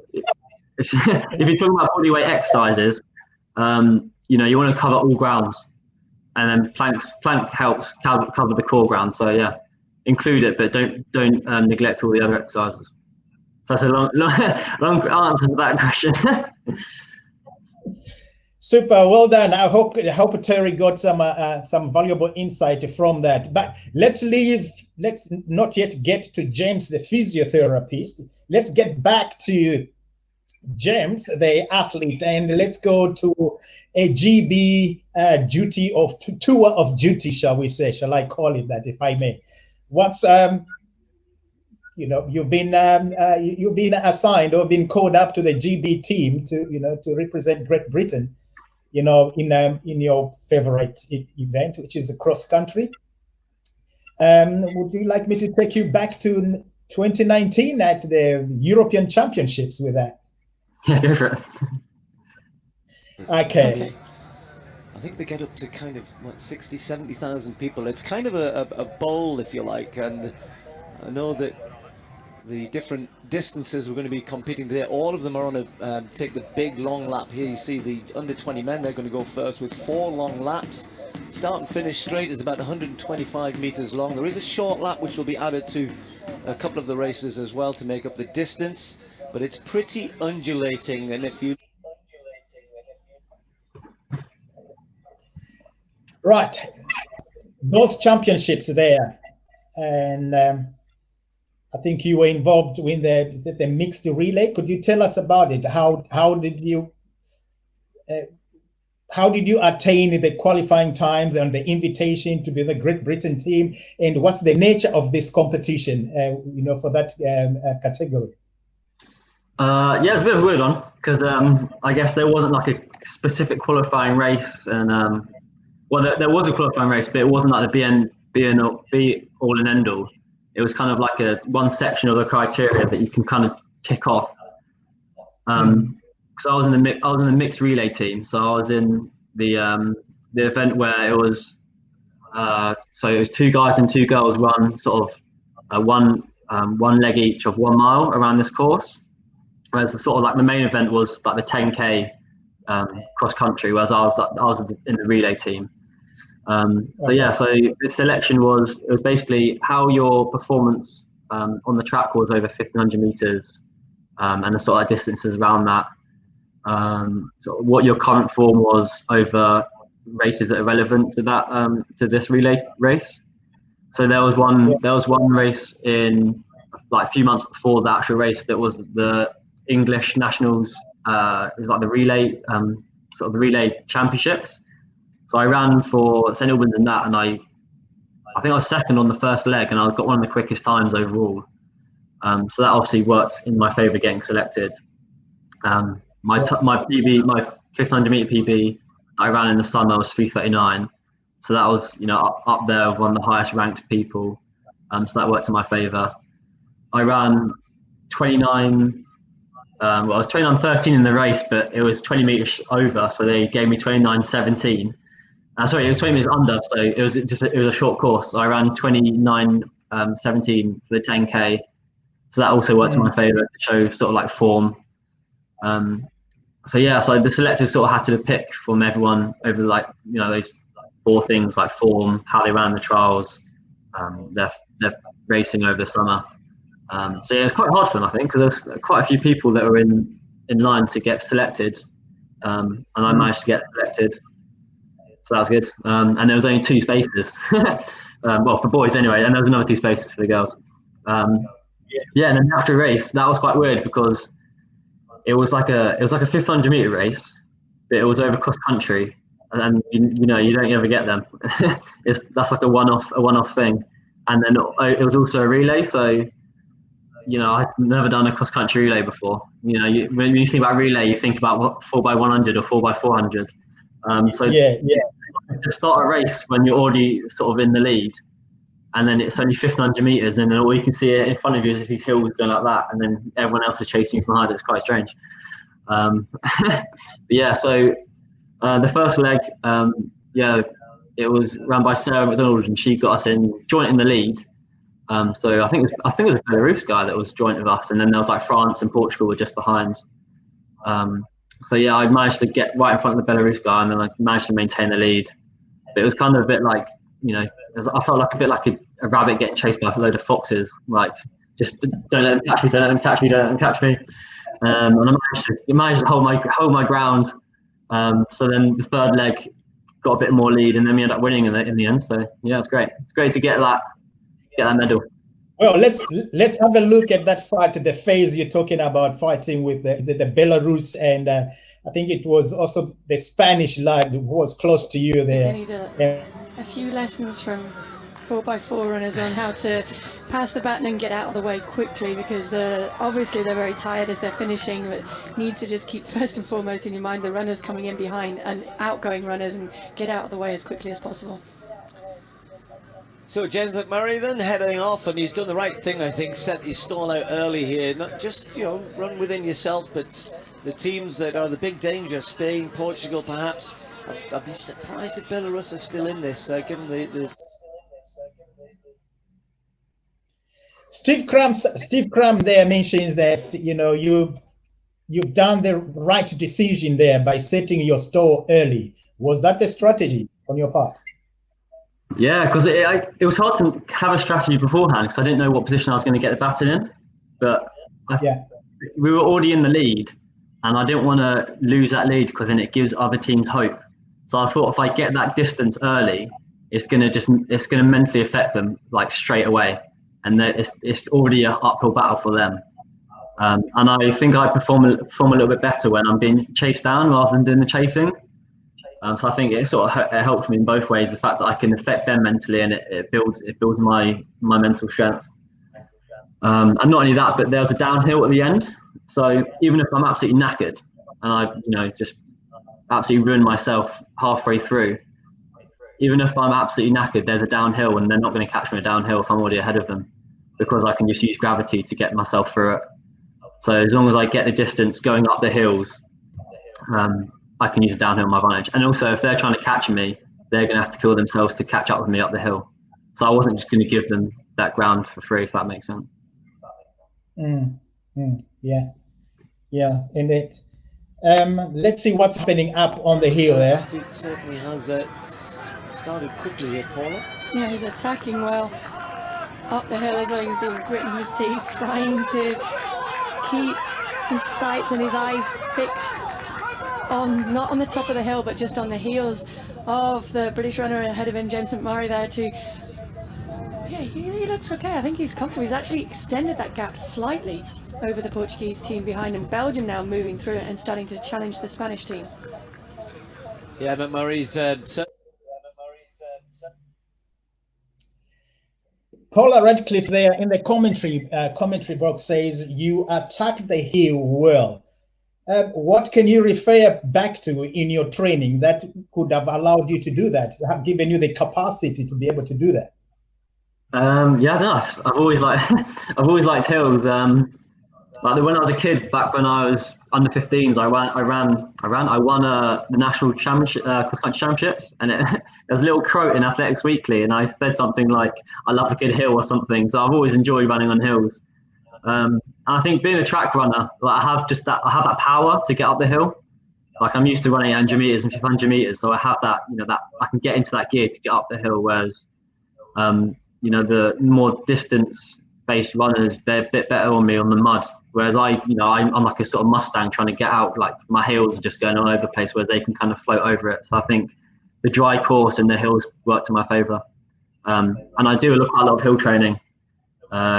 Speaker 2: you're talking about bodyweight exercises, you know, you want to cover all grounds, and then plank helps cover the core ground. So yeah, include it, but don't neglect all the other exercises. So that's a long answer to that question.
Speaker 1: Super, well done. I hope Terry got some valuable insight from that. But let's not yet get to James, the physiotherapist. Let's get back to James, the athlete, and let's go to a GB tour of duty, shall we say? Shall I call it that, if I may? What's you know, you've been assigned or been called up to the GB team to represent Great Britain, you know, in your favorite event, which is a cross country. Would you like me to take you back to 2019 at the European Championships with that?
Speaker 2: Yeah, go for it.
Speaker 1: Okay.
Speaker 3: I think they get up to kind of 60, 70,000 people. It's kind of a bowl, if you like, and I know that the different distances we're going to be competing today, all of them are on take the big long lap here. You see the under 20 men, they're going to go first with 4 long laps. Start and finish straight is about 125 meters long. There is a short lap which will be added to a couple of the races as well to make up the distance, but it's pretty undulating. And if you
Speaker 1: right, those championships there, and I think you were involved in the mixed relay. Could you tell us about it? How did you attain the qualifying times and the invitation to be the Great Britain team? And what's the nature of this competition, you know, for that category?
Speaker 2: Yeah, it's a bit of a weird one because I guess there wasn't like a specific qualifying race, and well, there was a qualifying race, but it wasn't like the be all and end all. It was kind of like one section of the criteria that you can kind of tick off. So I was in the mixed relay team. So I was in the event where it was so it was 2 guys and 2 girls run sort of one leg each of 1 mile around this course. Whereas the sort of like the main event was like the 10K cross country, whereas I was in the relay team. So yeah, so the selection was basically how your performance on the track was over 1,500 meters, and the sort of distances around that. Sort of what your current form was over races that are relevant to that to this relay race. So there was one race in like a few months before the actual race that was the English nationals. It was like the relay sort of the relay championships. So I ran for St Albans in that, and I think I was second on the first leg, and I got one of the quickest times overall. So that obviously worked in my favour getting selected. My PB, my 1,500 meter PB, I ran in the summer was 3:39. So that was, you know, up there with one of the highest ranked people. So that worked in my favour. I ran 29. Well, I was 29:13 in the race, but it was 20 meters over, so they gave me 29:17. Sorry, it was 20 meters under, so it was a short course. So I ran 29:17 for the 10K. So that also worked in my favour to show sort of like form. So yeah, so the selectors sort of had to pick from everyone over like, you know, those for things like form, how they ran the trials, their racing over the summer. So yeah, it's quite hard for them, I think, because there's quite a few people that are in line to get selected, and I managed to get selected, so that was good. And there was only 2 spaces, well, for boys anyway, and there was another 2 spaces for the girls. Yeah, and then after a race, that was quite weird because it was like a 1500-meter race, but it was over cross country, and you know you don't ever get them. That's like a one-off thing, and then it was also a relay, so. You know, I've never done a cross-country relay before. You know, when you think about relay, you think about what 4x100 or 4x400. To start a race when you're already sort of in the lead, and then it's only 1500 meters, and then all you can see in front of you is these hills going like that, and then everyone else is chasing you from behind. It's quite strange. But yeah, so the first leg, it was run by Sarah McDonald, and she got us joint in the lead. So I think it was a Belarus guy that was joint with us, and then there was like France and Portugal were just behind. So yeah, I managed to get right in front of the Belarus guy, and then I managed to maintain the lead. But it was kind of a bit like, you know, I felt like a bit like a rabbit getting chased by a load of foxes. Like, just don't let them catch me, don't let them catch me, don't let them catch me. And I managed to hold my ground. So then the third leg got a bit more lead, and then we ended up winning in the end. So yeah, it's great. It's great to get that medal.
Speaker 1: Well, let's have a look at that fight, the phase you're talking about, fighting with the Belarus, and I think it was also the Spanish lad who was close to you there.
Speaker 4: I need a few lessons from 4x4 runners on how to pass the baton and get out of the way quickly, because obviously they're very tired as they're finishing, but need to just keep first and foremost in your mind the runners coming in behind and outgoing runners, and get out of the way as quickly as possible.
Speaker 3: So James McMurray then heading off, and he's done the right thing, I think, set his stall out early here. Not just, you know, run within yourself, but the teams that are the big danger, Spain, Portugal perhaps. I'd be surprised if Belarus are still in this, given the...
Speaker 1: Steve Cram there mentions that, you know, you've done the right decision there by setting your stall early. Was that the strategy on your part?
Speaker 2: Yeah, because it was hard to have a strategy beforehand because I didn't know what position I was going to get the baton in. But we were already in the lead, and I didn't want to lose that lead because then it gives other teams hope. So I thought if I get that distance early, it's going to mentally affect them like straight away, and it's already an uphill battle for them. And I think I perform a little bit better when I'm being chased down rather than doing the chasing. So I think it helps me in both ways. The fact that I can affect them mentally, and it builds my mental strength. And not only that, but there was a downhill at the end. So even if I'm absolutely knackered and I just absolutely ruin myself halfway through, even if I'm absolutely knackered, there's a downhill, and they're not going to catch me downhill if I'm already ahead of them, because I can just use gravity to get myself through it. So as long as I get the distance going up the hills, I can use the downhill in my advantage. And also, if they're trying to catch me, they're going to have to kill themselves to catch up with me up the hill. So I wasn't just going to give them that ground for free, if that makes sense. Yeah, indeed. Let's see what's happening up on the hill there.
Speaker 3: It certainly has started quickly here, Paula.
Speaker 4: Yeah, he's attacking well up the hill as well. You can see him gritting his teeth, trying to keep his sights and his eyes fixed on, not on the top of the hill, but just on the heels of the British runner ahead of him, James McMurray, there to... Yeah, he looks okay. I think he's comfortable. He's actually extended that gap slightly over the Portuguese team behind him. Belgium now moving through it and starting to challenge the Spanish team.
Speaker 3: Yeah, McMurray's...
Speaker 1: Paula Radcliffe there in the commentary box says you attacked the hill well. What can you refer back to in your training that could have allowed you to do that, have given you the capacity to be able to do that?
Speaker 2: Yeah, I don't know. I've always liked hills. Like when I was a kid, back when I was under 15s, I won the national championship, cross-country championships, and there was a little quote in Athletics Weekly, and I said something like, "I love a good hill" or something. So I've always enjoyed running on hills. And I think being a track runner, like I have that power to get up the hill. like I'm used to running 100 meters and 500 meters, so I have that, that I can get into that gear to get up the hill. Whereas, the more distance-based runners, they're a bit better on me on the mud. Whereas I'm like a sort of Mustang trying to get out, like my heels are just going all over the place, whereas they can kind of float over it. So I think the dry course and the hills work to my favour. And I do quite a lot of hill training,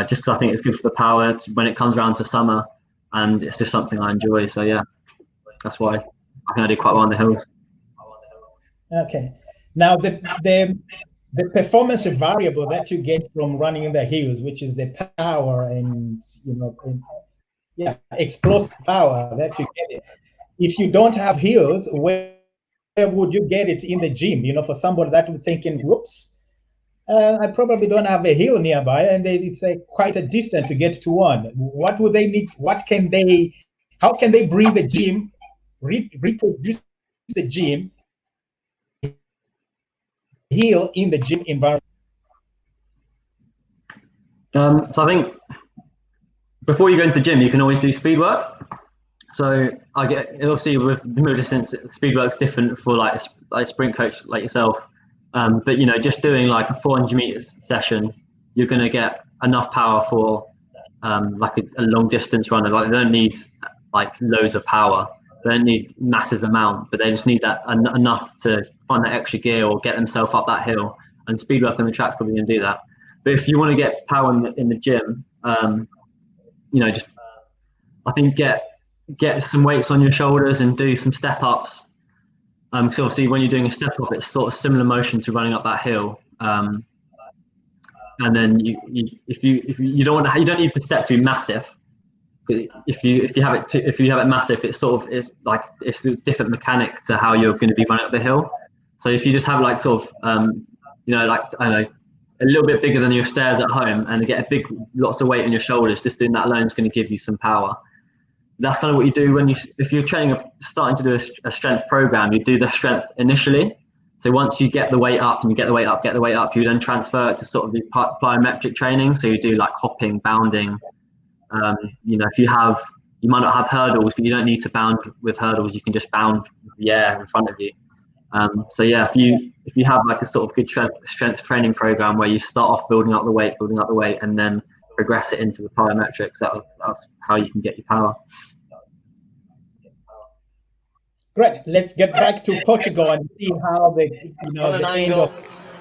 Speaker 2: just because I think it's good for the power when it comes around to summer, and it's just something I enjoy. So yeah, that's why I think I do quite well on the hills.
Speaker 1: Okay. Now the performance variable that you get from running in the hills, which is the power and explosive power that you get. If you don't have hills, where would you get it in the gym? For somebody that would thinking, whoops, I probably don't have a hill nearby, and it's quite a distance to get to one. What would they need? How can they bring the gym, reproduce the gym, hill in the gym environment?
Speaker 2: So I think before you go into the gym, you can always do speed work. So obviously with the middle distance, speed work's different for like a sprint coach like yourself. But just doing like a 400 meters session, you're going to get enough power for like a long distance runner. Like they don't need like loads of power. They don't need massive amount, but they just need that enough to find that extra gear or get themselves up that hill. And speed work on the track's probably going to do that. But if you want to get power in the gym, just I think get some weights on your shoulders and do some step ups. Because obviously when you're doing a step up, it's sort of similar motion to running up that hill. And then if you don't need the step to be massive. If you have it massive, it's a different mechanic to how you're going to be running up the hill. So if you just have like sort of like I don't know, a little bit bigger than your stairs at home, and get lots of weight on your shoulders, just doing that alone is going to give you some power. That's kind of what you do if you're starting to do a strength program. You do the strength initially. So once you get the weight up and you get the weight up, you then transfer it to sort of the plyometric training. So you do like hopping, bounding. If you might not have hurdles, but you don't need to bound with hurdles. You can just bound with the air in front of you. So yeah, if you have like a sort of good strength training program where you start off building up the weight, and then progress it into the plyometrics, that's how you can get your power.
Speaker 1: Great. Let's get back to Portugal and see how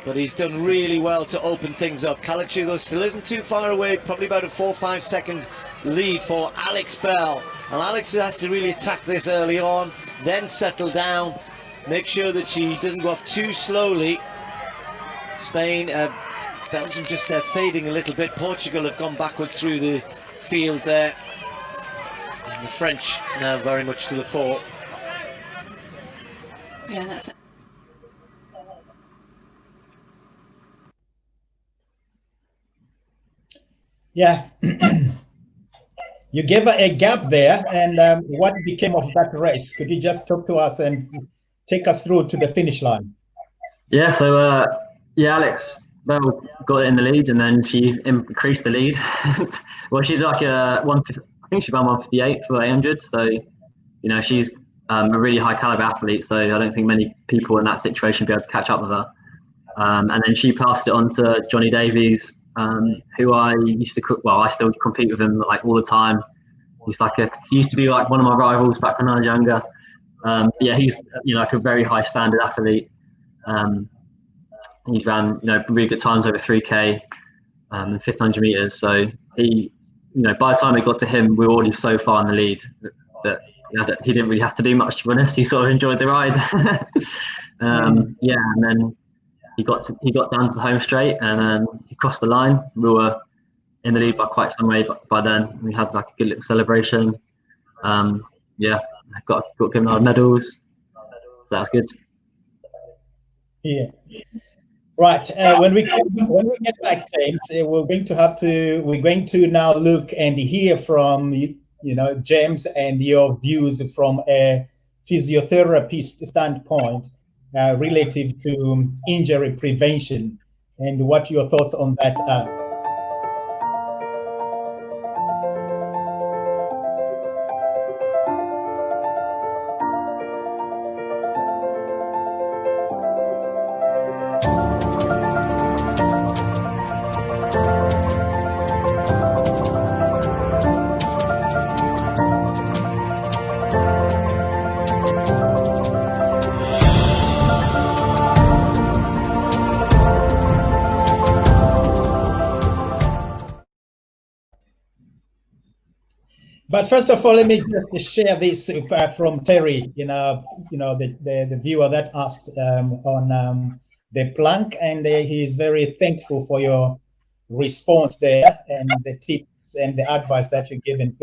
Speaker 3: but he's done really well to open things up. Calichugo still isn't too far away, probably about a 4-5 second lead for Alex Bell. And Alex has to really attack this early on, then settle down, make sure that she doesn't go off too slowly. Spain, Belgium just fading a little bit. Portugal have gone backwards through the field there. And the French now very much to the fore.
Speaker 4: Yeah, that's it.
Speaker 1: Yeah. You gave a gap there, and what became of that race? Could you just talk to us and take us through to the finish line?
Speaker 2: Yeah, so Alex Bell got it in the lead, and then she increased the lead. Well, she's like I think she ran 158 for 800, so she's a really high caliber athlete. So I don't think many people in that situation will be able to catch up with her. And then she passed it on to Johnny Davies, who I used to I still compete with him like all the time. He used to be like one of my rivals back when I was younger. Yeah, he's like a very high standard athlete. He's ran really good times over 3K and 1500 meters. So he, by the time it got to him, we were already so far in the lead that he didn't really have to do much, to be honest. He sort of enjoyed the ride. Yeah, and then he got down to the home straight, and then he crossed the line. We were in the lead by quite some way by then. We had like a good little celebration. Yeah, got given our medals, so that's good.
Speaker 1: Yeah. Right. When we get back, James, we're going to now look and hear from James and your views from a physiotherapist standpoint relative to injury prevention and what your thoughts on that are. But first of all, let me just share this from Terry, the viewer that asked on the plank, and he is very thankful for your response there and the tips and the advice that you're given.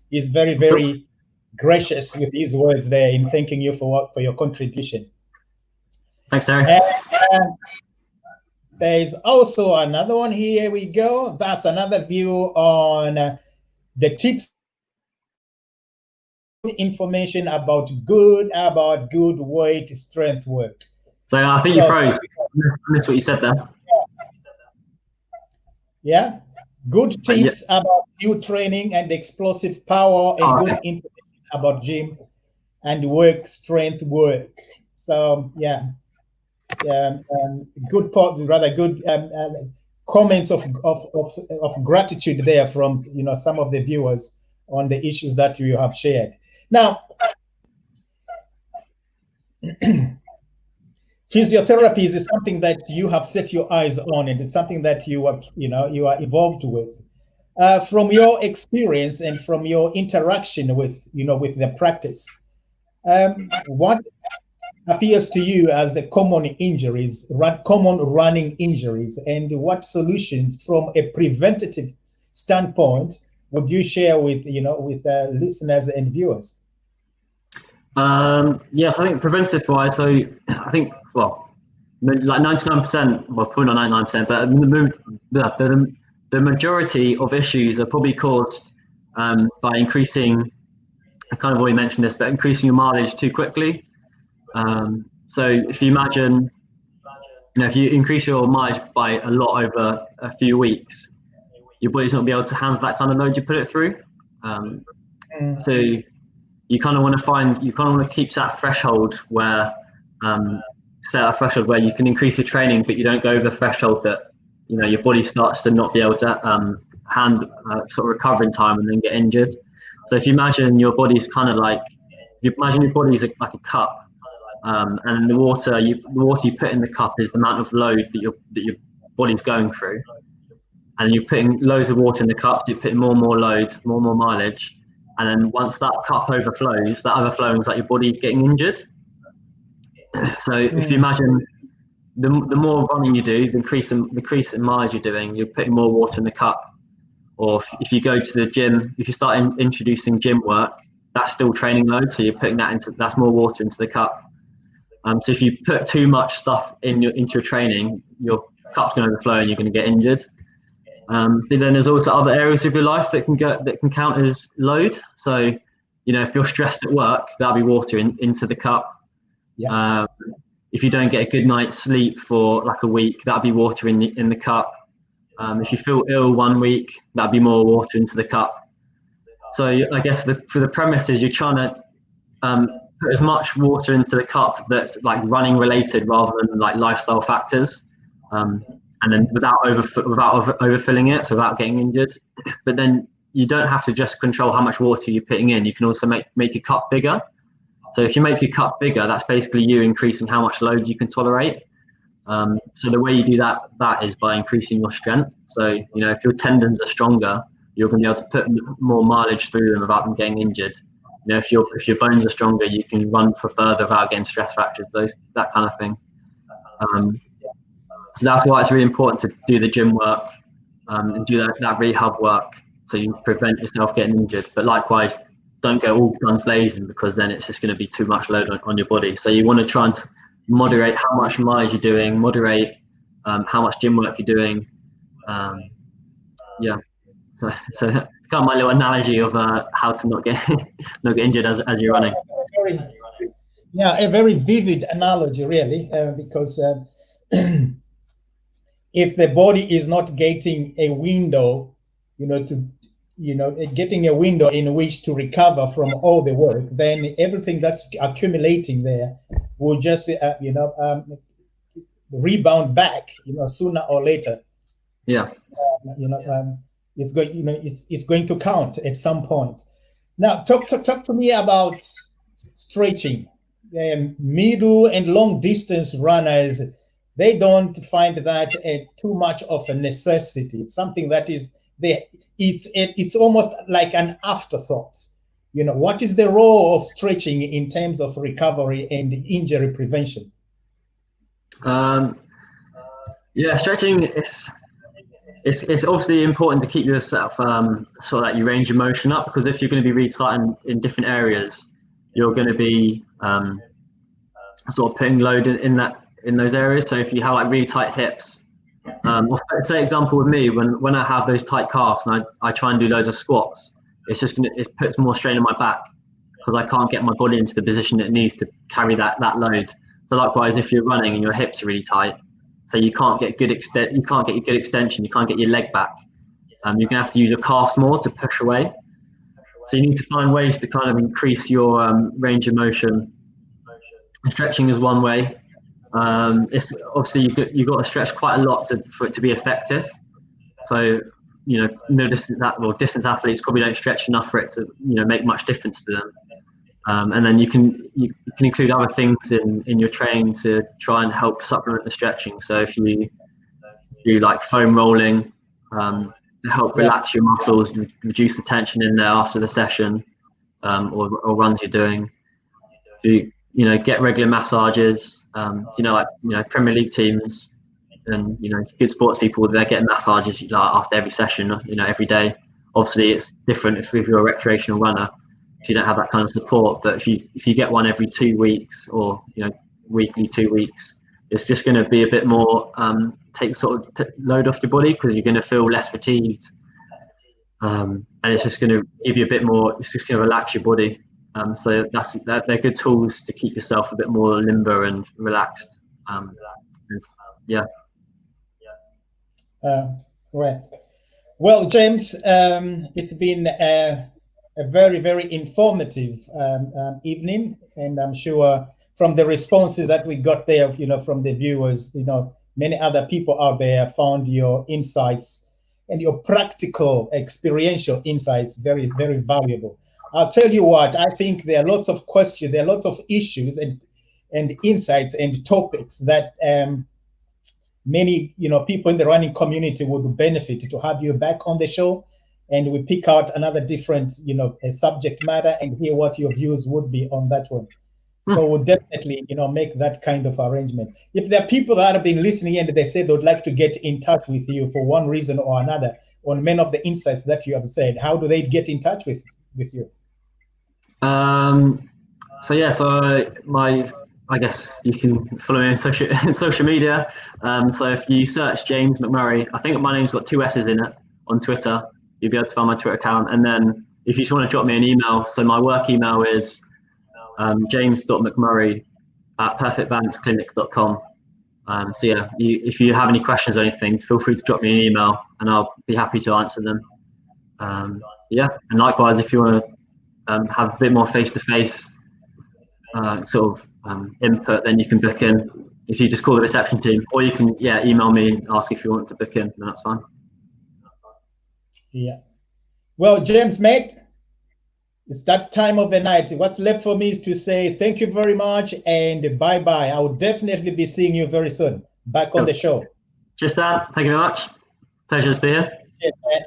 Speaker 1: He's very, very gracious with his words there in thanking you for your contribution.
Speaker 2: Thanks, Terry.
Speaker 1: And there's also another one. Here we go. That's another view on the tips, information about good weight strength work.
Speaker 2: So I think you froze. That's what you said there.
Speaker 1: Yeah, good tips about new training and explosive power, and good information about gym and work strength work. So yeah, good part, rather good comments of gratitude there from some of the viewers on the issues that you have shared. Now, physiotherapy is something that you have set your eyes on, and it's something that you are involved with. From your experience and from your interaction with the practice, what appears to you as the common injuries, common running injuries, and what solutions from a preventative standpoint would you share with listeners and viewers?
Speaker 2: Yes, I think preventive wise, so I think, well, like 99%, well, probably not 99%, but the majority of issues are probably caused by increasing, I kind of already mentioned this, but increasing your mileage too quickly. So if you imagine, if you increase your mileage by a lot over a few weeks, your body's not going to be able to handle that kind of load you put it through. So you kind of want to keep that threshold where, set a threshold where you can increase your training, but you don't go over the threshold that, your body starts to not be able to sort of recover in time and then get injured. So if you imagine your body's kind of like, like a cup, and the water you put in the cup is the amount of load that your body's going through. And you're putting loads of water in the cup, so you're putting more and more load, more and more mileage. And then once that cup overflows, that overflowing is like your body getting injured. So if you imagine the more running you do, the increase in mileage you're doing, you're putting more water in the cup. Or if you go to the gym, if you start introducing gym work, that's still training load, so you're putting that's more water into the cup. So if you put too much stuff into your training, your cup's going to overflow and you're going to get injured. But then there's also other areas of your life that can count as load. So, if you're stressed at work, that'll be water into the cup. Yeah. If you don't get a good night's sleep for like a week, that'll be water in the cup. If you feel ill 1 week, that'll be more water into the cup. So I guess for the premise is you're trying to put as much water into the cup that's like running related rather than like lifestyle factors. And then without overfilling it, so without getting injured. But then you don't have to just control how much water you're putting in. You can also make your cup bigger. So if you make your cup bigger, that's basically you increasing how much load you can tolerate. So the way you do that is by increasing your strength. So if your tendons are stronger, you're going to be able to put more mileage through them without them getting injured. If your bones are stronger, you can run for further without getting stress fractures, that kind of thing. So that's why it's really important to do the gym work and do that rehab work, so you prevent yourself getting injured. But likewise, don't go all guns blazing, because then it's just going to be too much load on your body. So you want to try and moderate how much mileage you're doing, moderate how much gym work you're doing. So it's kind of my little analogy of how to not get injured as you're running.
Speaker 1: A very vivid analogy, really, because if the body is not getting a window, getting a window in which to recover from all the work, then everything that's accumulating there will just, rebound back, sooner or later.
Speaker 2: Yeah.
Speaker 1: It's going to count at some point. Now, talk to me about stretching. Middle and long distance runners, they don't find that too much of a necessity. It's something that is it's almost like an afterthought. You know, what is the role of stretching in terms of recovery and injury prevention?
Speaker 2: Yeah, stretching it's obviously important to keep yourself sort of like your range of motion up, because if you're going to be really tight in different areas, you're going to be sort of putting load in those areas. So if you have like really tight hips, or say example with me, when I have those tight calves and I try and do loads of squats, it puts more strain on my back because I can't get my body into the position it needs to carry that load. So likewise, if you're running and your hips are really tight, so you can't get your good extension, you can't get your leg back. You're gonna have to use your calves more to push away. So you need to find ways to kind of increase your range of motion. Stretching is one way. It's obviously you've got to stretch quite a lot for it to be effective. So distance athletes probably don't stretch enough for it to make much difference to them. And then you can include other things in your training to try and help supplement the stretching. So if you do like foam rolling to help relax your muscles, reduce the tension in there after the session, or runs you're doing. If you get regular massages, Premier League teams and good sports people, they're getting massages after every session, every day. Obviously, it's different if you're a recreational runner. If you don't have that kind of support, but if you get one every 2 weeks or weekly 2 weeks, it's just going to be a bit more take load off your body, because you're going to feel less fatigued, and it's just going to give you a bit more. It's just going to relax your body. So they're good tools to keep yourself a bit more limber and relaxed.
Speaker 1: Right. Well, James, it's been a very, very informative evening, and I'm sure from the responses that we got there, from the viewers, many other people out there found your insights and your practical, experiential insights very, very valuable. I'll tell you what, I think there are lots of questions, there are lots of issues and insights and topics that many people in the running community would benefit to have you back on the show, and we pick out another different subject matter and hear what your views would be on that one. So we'll definitely make that kind of arrangement. If there are people that have been listening and they say they would like to get in touch with you for one reason or another on many of the insights that you have said, how do they get in touch with you?
Speaker 2: I guess you can follow me on social media. So if you search James McMurray, I think my name's got 2 S's in it on Twitter. You'll be able to find my Twitter account. And then if you just want to drop me an email, so my work email is james.mcmurray@perfectbalanceclinic.com. If you have any questions or anything, feel free to drop me an email and I'll be happy to answer them. And likewise, if you want to have a bit more face-to-face input, then you can book in. If you just call the reception team, or you can email me and ask if you want to book in, and that's fine.
Speaker 1: Yeah. Well, James, mate, it's that time of the night. What's left for me is to say thank you very much and bye-bye. I will definitely be seeing you very soon back on the show.
Speaker 2: Cheers, Dan. Thank you very much. Pleasure to be here.
Speaker 1: Cheers, man.